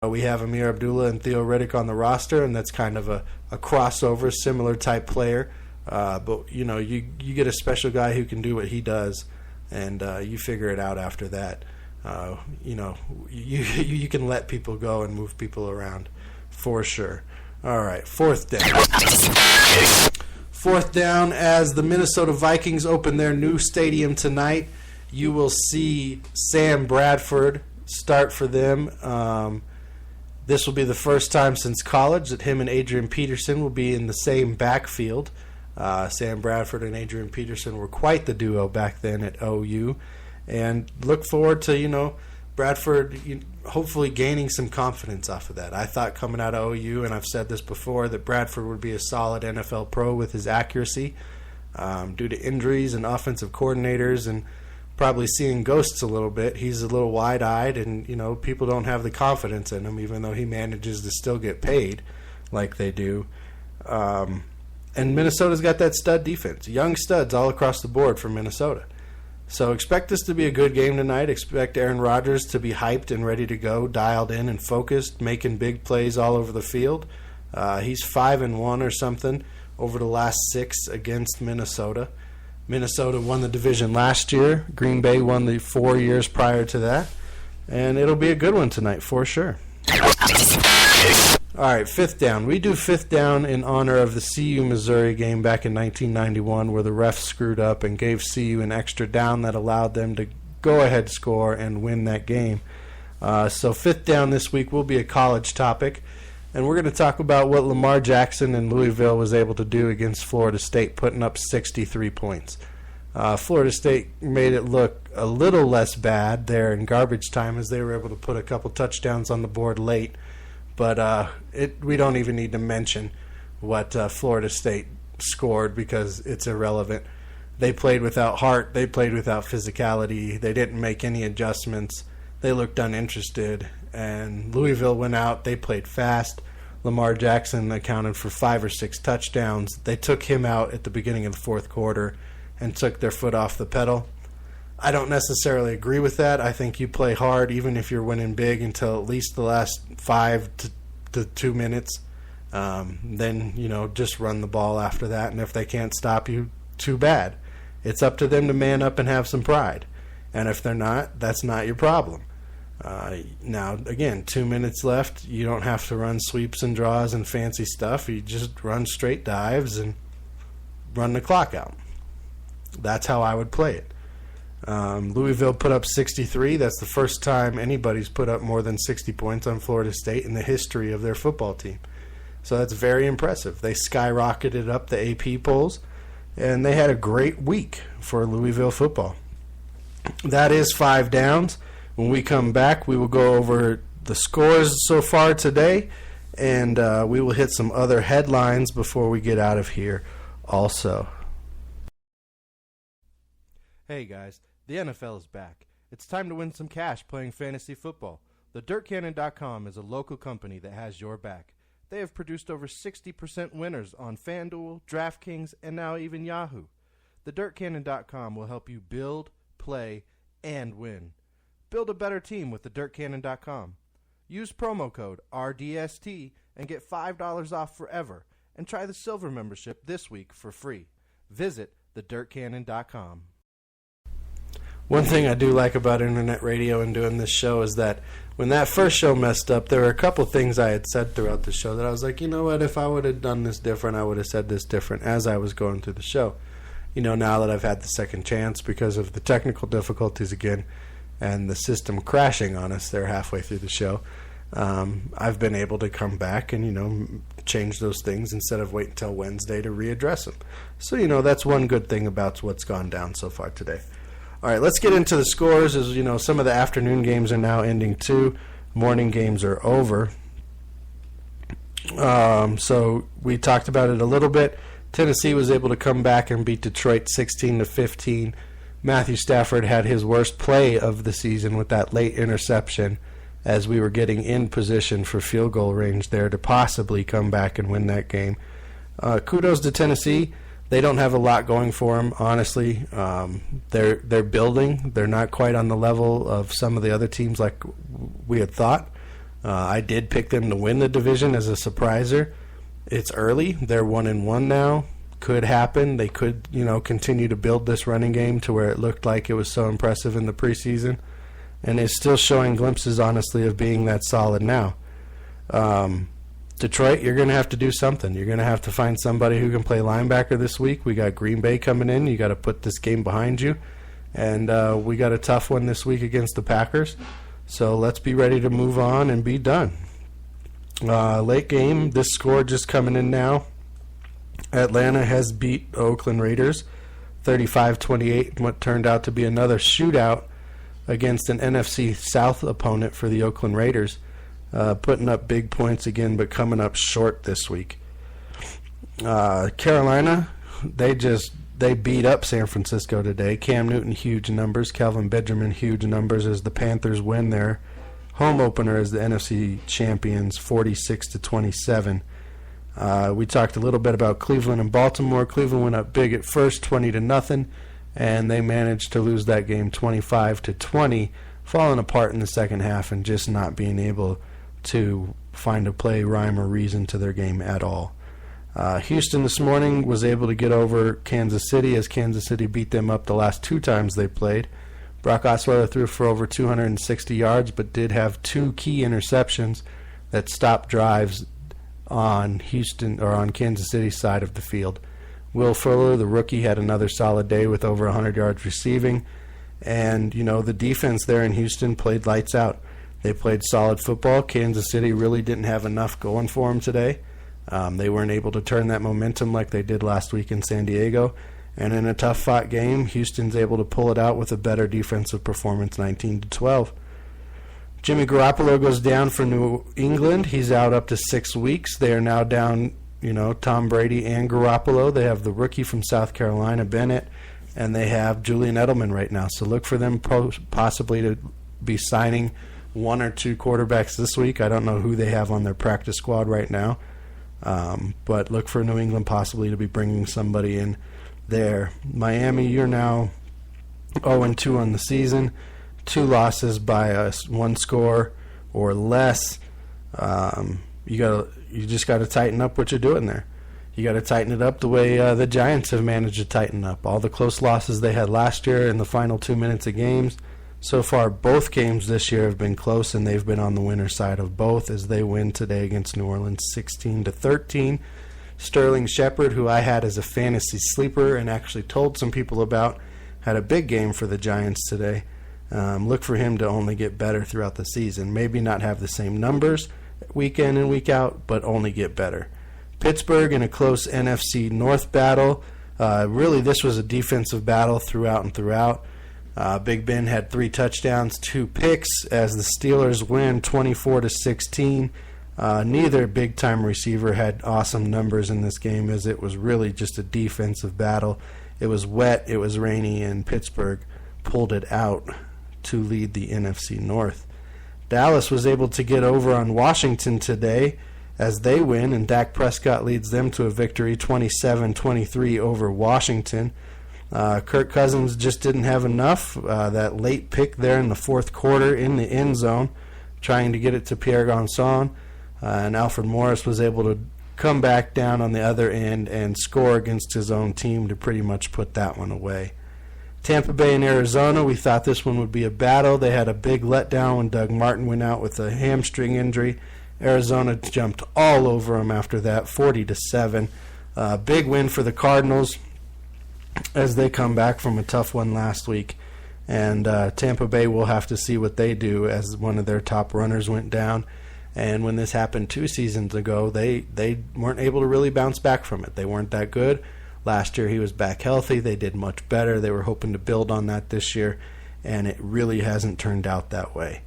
We have Amir Abdullah and Theo Riddick on the roster, and that's kind of a crossover, similar type player. But you get a special guy who can do what he does, and you figure it out after that. You can let people go and move people around for sure. All right, fourth down. Fourth down, as the Minnesota Vikings open their new stadium tonight, you will see Sam Bradford start for them. This will be the first time since college that him and Adrian Peterson will be in the same backfield. Sam Bradford and Adrian Peterson were quite the duo back then at OU. And look forward to, Bradford hopefully gaining some confidence off of that. I thought coming out of OU, and I've said this before, that Bradford would be a solid NFL pro with his accuracy. Due to injuries and offensive coordinators and probably seeing ghosts a little bit, he's a little wide-eyed, and people don't have the confidence in him, even though he manages to still get paid like they do. And Minnesota's got that stud defense, young studs all across the board for Minnesota. So expect this to be a good game tonight. Expect Aaron Rodgers to be hyped and ready to go, dialed in and focused, making big plays all over the field. He's 5-1 or something over the last 6 against Minnesota. Minnesota won the division last year. Green Bay won the 4 years prior to that. And it'll be a good one tonight for sure. All right, fifth down. We do fifth down in honor of the CU Missouri game back in 1991 where the refs screwed up and gave CU an extra down that allowed them to go ahead score and win that game. So fifth down this week will be a college topic. And we're going to talk about what Lamar Jackson in Louisville was able to do against Florida State, putting up 63 points. Florida State made it look a little less bad there in garbage time as they were able to put a couple touchdowns on the board late. But we don't even need to mention what Florida State scored because it's irrelevant. They played without heart. They played without physicality. They didn't make any adjustments. They looked uninterested. And Louisville went out. They played fast. Lamar Jackson accounted for 5 or 6 touchdowns. They took him out at the beginning of the fourth quarter and took their foot off the pedal. I don't necessarily agree with that. I think you play hard even if you're winning big until at least the last 5 to 2 minutes. Then, just run the ball after that. And if they can't stop you, too bad. It's up to them to man up and have some pride. And if they're not, that's not your problem. Now, again, 2 minutes left. You don't have to run sweeps and draws and fancy stuff. You just run straight dives and run the clock out. That's how I would play it. Louisville put up 63. That's the first time anybody's put up more than 60 points on Florida State in the history of their football team. So that's very impressive. They skyrocketed up the AP polls, and they had a great week for Louisville football. That is 5 downs. When we come back, we will go over the scores so far today, and we will hit some other headlines before we get out of here also. Hey guys, the NFL is back. It's time to win some cash playing fantasy football. TheDirtCannon.com is a local company that has your back. They have produced over 60% winners on FanDuel, DraftKings, and now even Yahoo. TheDirtCannon.com will help you build, play, and win. Build a better team with TheDirtCannon.com. Use promo code RDST and get $5 off forever. And try the Silver membership this week for free. Visit TheDirtCannon.com. One thing I do like about internet radio and doing this show is that when that first show messed up, there were a couple things I had said throughout the show that I was like, you know what, if I would have done this different, I would have said this different as I was going through the show. Now that I've had the second chance because of the technical difficulties again and the system crashing on us there halfway through the show, I've been able to come back and, change those things instead of wait until Wednesday to readdress them. So, that's one good thing about what's gone down so far today. All right, let's get into the scores. As some of the afternoon games are now ending too. Morning games are over. So we talked about it a little bit. Tennessee was able to come back and beat Detroit 16-15. Matthew Stafford had his worst play of the season with that late interception as we were getting in position for field goal range there to possibly come back and win that game. Kudos to Tennessee. They don't have a lot going for them, honestly. They're building. They're not quite on the level of some of the other teams like we had thought. I did pick them to win the division as a surpriser. It's early. They're 1-1 now. Could happen. They could, continue to build this running game to where it looked like it was so impressive in the preseason. And it's still showing glimpses, honestly, of being that solid now. Detroit, you're going to have to do something. You're going to have to find somebody who can play linebacker this week. We got Green Bay coming in. You got to put this game behind you. And we got a tough one this week against the Packers. So let's be ready to move on and be done. Late game, this score just coming in now. Atlanta has beat Oakland Raiders 35-28, what turned out to be another shootout against an NFC South opponent for the Oakland Raiders. Putting up big points again, but coming up short this week. Carolina, they beat up San Francisco today. Cam Newton, huge numbers. Calvin Benjamin, huge numbers as the Panthers win their home opener as the NFC champions, 46-27. We talked a little bit about Cleveland and Baltimore. Cleveland went up big at first, 20-0, and they managed to lose that game 25-20, falling apart in the second half and just not being able to find a play, rhyme, or reason to their game at all. Houston this morning was able to get over Kansas City as Kansas City beat them up the last two times they played. Brock Osweiler threw for over 260 yards, but did have two key interceptions that stopped drives on Houston or on Kansas City's side of the field. Will Fuller, the rookie, had another solid day with over 100 yards receiving. And, the defense there in Houston played lights out. They played solid football. Kansas City really didn't have enough going for them today. They weren't able to turn that momentum like they did last week in San Diego. And in a tough-fought game, Houston's able to pull it out with a better defensive performance, 19-12. Jimmy Garoppolo goes down for New England. He's out up to 6 weeks. They are now down, Tom Brady and Garoppolo. They have the rookie from South Carolina, Bennett, and they have Julian Edelman right now. So look for them possibly to be signing one or two quarterbacks this week. I don't know who they have on their practice squad right now, but look for New England possibly to be bringing somebody in there. Miami, you're now 0-2 on the season. 2 losses by one score or less. You just got to tighten up what you're doing there. You got to tighten it up the way the Giants have managed to tighten up. All the close losses they had last year in the final 2 minutes of games. So far, both games this year have been close, and they've been on the winner's side of both as they win today against New Orleans 16-13. Sterling Shepard, who I had as a fantasy sleeper and actually told some people about, had a big game for the Giants today. Look for him to only get better throughout the season. Maybe not have the same numbers week in and week out, but only get better. Pittsburgh in a close NFC North battle. Really, this was a defensive battle throughout and throughout. Big Ben had 3 touchdowns, 2 picks as the Steelers win 24-16. Neither big-time receiver had awesome numbers in this game as it was really just a defensive battle. It was wet, it was rainy, and Pittsburgh pulled it out to lead the NFC North. Dallas was able to get over on Washington today as they win, and Dak Prescott leads them to a victory 27-23 over Washington. Kirk Cousins just didn't have enough. That late pick there in the fourth quarter in the end zone, trying to get it to Pierre Garçon, and Alfred Morris was able to come back down on the other end and score against his own team to pretty much put that one away. Tampa Bay and Arizona, we thought this one would be a battle. They had a big letdown when Doug Martin went out with a hamstring injury. Arizona jumped all over him after that, 40-7. Big win for the Cardinals as they come back from a tough one last week. And Tampa Bay will have to see what they do as one of their top runners went down. And when this happened 2 seasons ago, they weren't able to really bounce back from it. They weren't that good. Last year he was back healthy. They did much better. They were hoping to build on that this year, and it really hasn't turned out that way.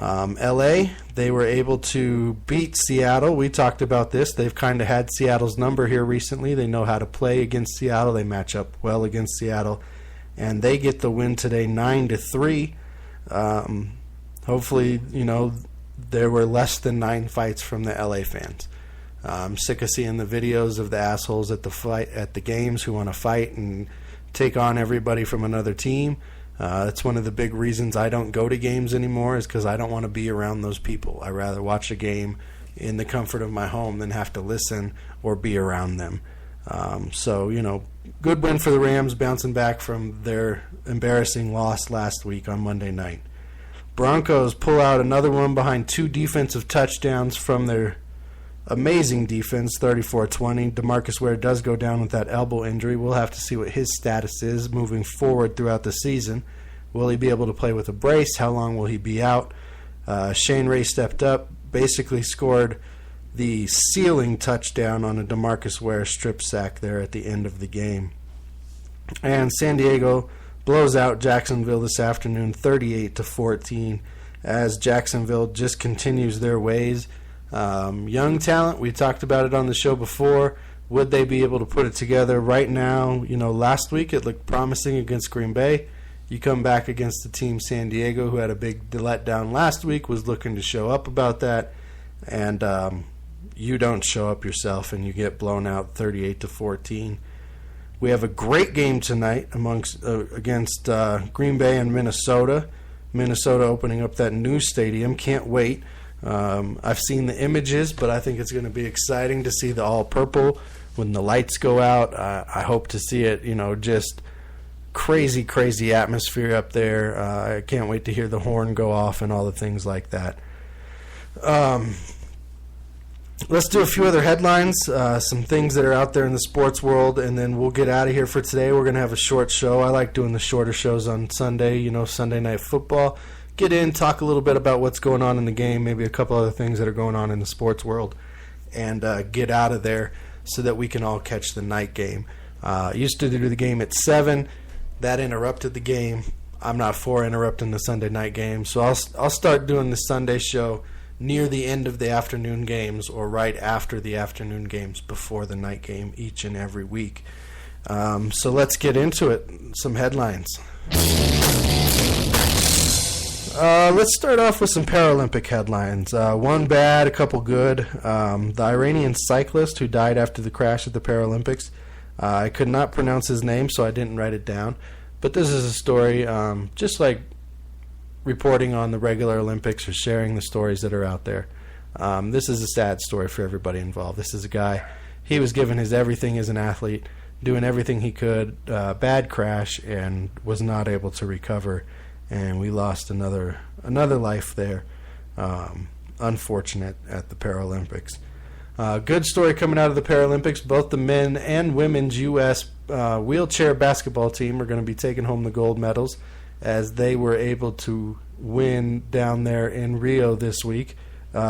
L.A., they were able to beat Seattle. We talked about this. They've kind of had Seattle's number here recently. They know how to play against Seattle. They match up well against Seattle, and they get the win today 9-3. Hopefully, there were less than 9 fights from the L.A. fans. I'm sick of seeing the videos of the assholes at the games who want to fight and take on everybody from another team. That's one of the big reasons I don't go to games anymore, is because I don't want to be around those people. I'd rather watch a game in the comfort of my home than have to listen or be around them. So, good win for the Rams, bouncing back from their embarrassing loss last week on Monday night. Broncos pull out another one behind 2 defensive touchdowns from their amazing defense, 34-20. DeMarcus Ware does go down with that elbow injury. We'll have to see what his status is moving forward throughout the season. Will he be able to play with a brace? How long will he be out? Shane Ray stepped up, basically scored the ceiling touchdown on a DeMarcus Ware strip sack there at the end of the game. And San Diego blows out Jacksonville this afternoon 38-14 as Jacksonville just continues their ways. Young talent, we talked about it on the show before. Would they be able to put it together right now? Last week it looked promising against Green Bay. You come back against the team San Diego, who had a big letdown last week, was looking to show up about that, and you don't show up yourself and you get blown out 38-14. We have a great game tonight against Green Bay and Minnesota. Minnesota opening up that new stadium. Can't wait. I've seen the images, but I think it's going to be exciting to see the all-purple when the lights go out. I hope to see it, just crazy, crazy atmosphere up there. I can't wait to hear the horn go off and all the things like that. Let's do a few other headlines, some things that are out there in the sports world, and then we'll get out of here for today. We're going to have a short show. I like doing the shorter shows on Sunday, Sunday Night Football. Get in, talk a little bit about what's going on in the game, maybe a couple other things that are going on in the sports world, and get out of there so that we can all catch the night game. Used to do the game at 7. That interrupted the game. I'm not for interrupting the Sunday night game, so I'll start doing the Sunday show near the end of the afternoon games or right after the afternoon games before the night game each and every week. So let's get into it. Some headlines. Let's start off with some Paralympic headlines. One bad, a couple good. The Iranian cyclist who died after the crash at the Paralympics. I could not pronounce his name, so I didn't write it down. But this is a story, just like reporting on the regular Olympics or sharing the stories that are out there. This is a sad story for everybody involved. This is a guy, he was given his everything as an athlete, doing everything he could, bad crash, and was not able to recover. And we lost another life there. Unfortunate at the Paralympics. Good story coming out of the Paralympics. Both the men and women's U.S. Wheelchair basketball team are going to be taking home the gold medals, as they were able to win down there in Rio this week.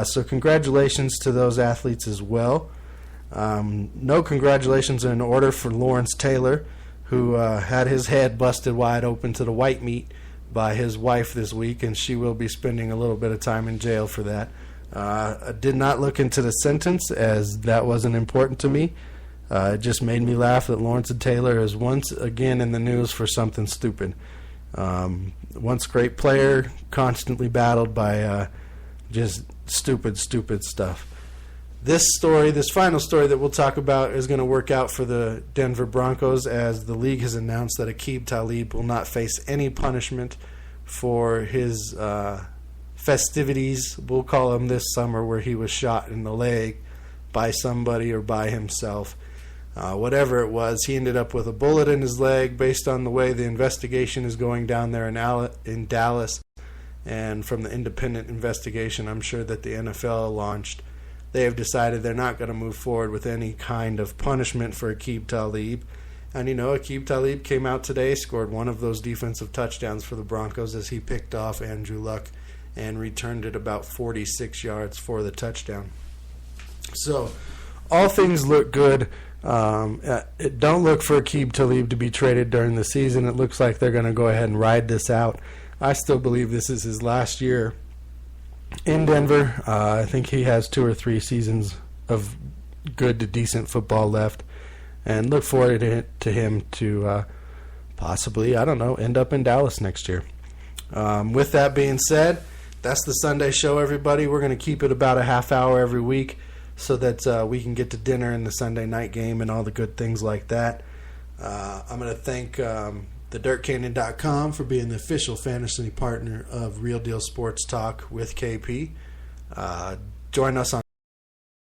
So congratulations to those athletes as well. No congratulations are in order for Lawrence Taylor, who had his head busted wide open to the white meat by his wife this week, and she will be spending a little bit of time in jail for that. I did not look into the sentence, as that wasn't important to me. It just made me laugh that Lawrence Taylor is once again in the news for something stupid. Once great player, constantly battled by just stupid stuff. This final story that we'll talk about, is going to work out for the Denver Broncos, as the league has announced that Aqib Talib will not face any punishment for his festivities, we'll call them, this summer, where he was shot in the leg by somebody or by himself. Whatever it was, he ended up with a bullet in his leg based on the way the investigation is going down there in Dallas. And from the independent investigation, I'm sure that the NFL launched, they have decided they're not going to move forward with any kind of punishment for Aqib Talib. And Aqib Talib came out today, scored one of those defensive touchdowns for the Broncos as he picked off Andrew Luck and returned it about 46 yards for the touchdown. So all things look good. Don't look for Aqib Talib to be traded during the season. It looks like they're going to go ahead and ride this out. I still believe this is his last year in Denver. I think he has 2 or 3 seasons of good to decent football left, and look forward to him to possibly, end up in Dallas next year. With that being said, that's the Sunday show, everybody. We're going to keep it about a half hour every week so that we can get to dinner and the Sunday night game and all the good things like that. I'm going to thank TheDirtCanyon.com for being the official fantasy partner of Real Deal Sports Talk with KP. Join us on